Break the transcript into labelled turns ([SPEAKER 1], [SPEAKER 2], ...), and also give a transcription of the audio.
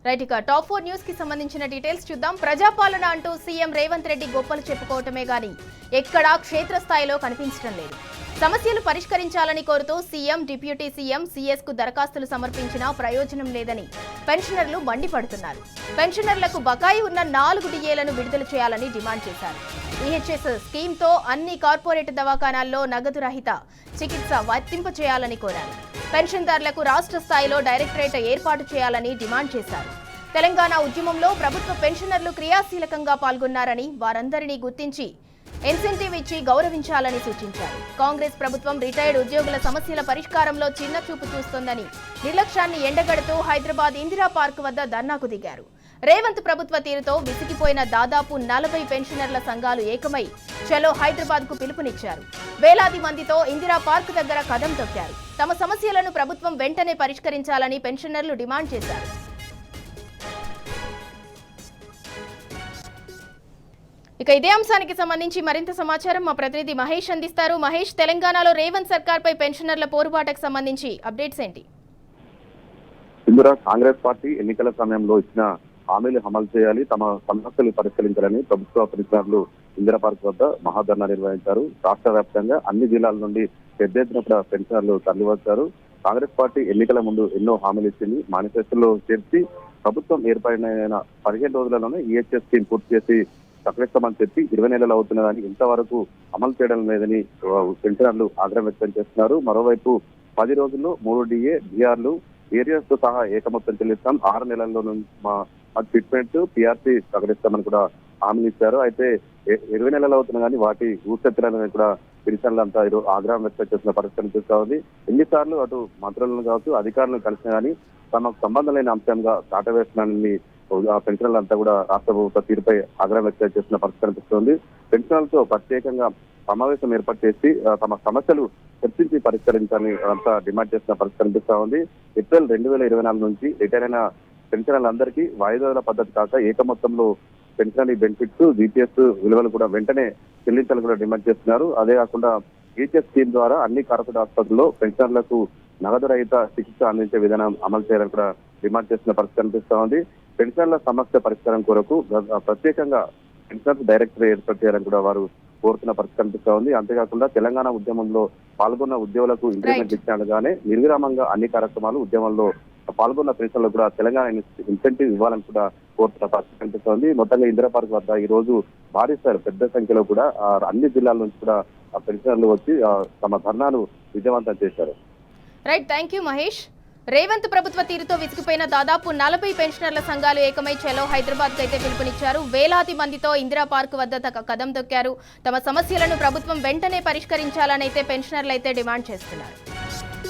[SPEAKER 1] Right, ఇక top 4 news కి సంబంధించిన డీటెయిల్స్ చూద్దాం. ప్రజాపాలన అంటూ సీఎం రేవంత్ రెడ్డి గొప్పలు చెప్పుకోవటమే గాని ఎక్కడా క్షేత్రస్థాయిలో కనిపించడం లేదు. సమస్యలు పరిష్కరించాలని కోరుతూ సీఎం, డిప్యూటీ సీఎం, సీఎస్ కు దరఖాస్తులు సమర్పించినా ప్రయోజనం లేదని పెన్షనర్లు మండిపడుతున్నారు. పెన్షనర్లకు బకాయి ఉన్న 4 డిఏలను విడుదల చేయాలని డిమాండ్ చేశారు. ఈహెచ్ఎస్ స్కీమ్తో అన్ని కార్పొరేట్ దవాఖానాల్లో నగదు రహిత చికిత్స వర్తింపచేయాలని కోరారు. పెన్షన్దారులకు రాష్ట్ర స్థాయిలో డైరెక్టరేట్ ఏర్పాటు చేయాలని డిమాండ్ చేశారు. తెలంగాణ ఉద్యమంలో ప్రభుత్వ పెన్షనర్లు క్రియాశీలకంగా పాల్గొన్నారని వారందరినీ గుర్తించి ఇన్సెంటివ్ ఇచ్చి గౌరవించాలని సూచించారు. కాంగ్రెస్ ప్రభుత్వం రిటైర్డ్ ఉద్యోగుల సమస్యల పరిష్కారంలో చిన్న చూపు చూస్తోందని నిర్లక్ష్యాన్ని ఎండగడుతూ హైదరాబాద్ ఇందిరా పార్క్ వద్ద ధర్నాకు దిగారు. రేవంత్ ప్రభుత్వ తీరుతో విసిగిపోయిన దాదాపు 40 పెన్షనర్ల సంఘాలు ఏకమై చలో హైదరాబాద్ కు పిలుపునిచ్చారు. వేలాది మందితో ఇందిరా పార్క్ దగ్గర కదం తొక్కారు. తమ సమస్యలను ప్రభుత్వం వెంటనే పరిష్కరించాలని పెన్షనర్లు డిమాండ్ చేశారు. ఇక ఇదే అంశానికి సంబంధించి మరింత సమాచారం మా ప్రతినిధి మహేష్ అందిస్తారు. మహేష్, తెలంగాణలో రేవంత్ సర్కార్ పై పెన్షనర్ల పోరుబాటకు సంబంధించి అప్డేట్స్ ఏంటి?
[SPEAKER 2] ఇందులో కాంగ్రెస్ పార్టీ ఎన్నికల సమయంలో ఇచ్చిన హామీలు అమలు చేయాలి, తమ సమస్యలు పరిష్కరించాలని ప్రభుత్వ పెన్షనర్లు ఇందిరా పార్క్ వద్ద మహాధర్నా నిర్వహించారు. రాష్ట్ర వ్యాప్తంగా అన్ని జిల్లాల నుండి పెద్ద ఎత్తున పెన్షనర్లు తరలివచ్చారు. కాంగ్రెస్ పార్టీ ఎన్నికల ముందు ఎన్నో హామీలు ఇచ్చింది. మేనిఫెస్టోలో చేర్చి ప్రభుత్వం ఏర్పడిన 15 రోజులలోనే ఈహెచ్ఎస్ స్కీమ్ పూర్తి చేసి ప్రకటిస్తామని చెప్పి 20 నెలలు అవుతున్నదని ఇంతవరకు అమలు చేయడం లేదని పెన్షనర్లు ఆగ్రహం వ్యక్తం చేస్తున్నారు. మరోవైపు 10 రోజుల్లో 3 డిఏ, బీఆర్లు, ఏరియాస్ తో సహా ఏకమొత్తం చెల్లిస్తాం, 6 నెలల్లో మా ట్రీట్మెంట్, పిఆర్సీ ప్రకటిస్తామని కూడా హామీలు ఇచ్చారు. అయితే 20 నెలలు అవుతున్నా కానీ వాటి ఊసెత్తలని కూడా పెన్షన్లంతా ఆగ్రహం వ్యక్తం చేసిన పరిస్థితి కనిపిస్తా ఉంది. ఎన్నిసార్లు అటు మంత్రులను కావచ్చు, అధికారులను కలిసినా కానీ తమకు సంబంధం లేని అంశంగా దాటవేస్తున్నానని పెన్షనర్లంతా కూడా రాష్ట్ర ప్రభుత్వ తీరుపై ఆగ్రహం వ్యక్తం చేసిన పరిస్థితి కనిపిస్తోంది. పెన్షనర్లతో ప్రత్యేకంగా సమావేశం ఏర్పాటు చేసి తమ సమస్యలు చర్చించి పరిష్కరించాలని అంతా డిమాండ్ చేసిన పరిస్థితి కనిపిస్తా ఉంది. ఏప్రిల్ 2024 నుంచి రిటైర్ అయిన పెన్షనర్లందరికీ వాయిదాల పద్ధతి కాక ఏకమొత్తంలో పెన్షనరీ బెనిఫిట్స్, జీపీఎస్ విలువలు కూడా వెంటనే చెల్లించాలని కూడా డిమాండ్ చేస్తున్నారు. అదే కాకుండా ఈహెచ్ఎస్ స్కీమ్ ద్వారా అన్ని కార్పొరేట్ ఆసుపత్రుల్లో పెన్షనర్లకు నగదు రహిత చికిత్స అందించే విధానం అమలు చేయాలని కూడా డిమాండ్ చేస్తున్న పరిస్థితి కనిపిస్తా ఉంది. పెన్షనర్ల సమస్య పరిష్కారం కొరకు ప్రత్యేకంగా పెన్షనర్స్ డైరెక్టరేట్ ఏర్పాటు చేయాలని కూడా వారు కోరుతున్న పరిస్థితి కనిపిస్తా ఉంది. అంతేకాకుండా తెలంగాణ ఉద్యమంలో పాల్గొన్న ఉద్యోగులకు ఇంక్రిమెంట్ ఇచ్చినగానే నిర్విరామంగా అన్ని కార్యక్రమాలు ఉద్యమంలో పాల్గొన్న పెన్షన్లకు కూడా తెలంగాణ ఇన్సెంటివ్ ఇవ్వాలని కూడా కోరుతున్న పరిస్థితి కనిపిస్తోంది. మొత్తంగా ఇందిరా పార్క్ వద్ద ఈ రోజు భారీ స్థాయి పెద్ద సంఖ్యలో కూడా అన్ని జిల్లాల నుంచి కూడా పెన్షనర్లు వచ్చి తమ ధర్నాను విజయవంతం చేశారు.
[SPEAKER 1] Right, thank you Mahesh. Revanth ప్రభుత్వ తీరుతో విసిగిపోయిన దాదాపు 40 పెన్షనర్ల సంఘాలు ఏకమై చలో హైదరాబాద్ కు అయితే పిలుపునిచ్చారు. వేలాది మందితో ఇందిరా పార్క్ వద్ద కదం తొక్కారు. తమ సమస్యలను ప్రభుత్వం వెంటనే పరిష్కరించాలని అయితే పెన్షనర్లు అయితే డిమాండ్ చేస్తున్నారు.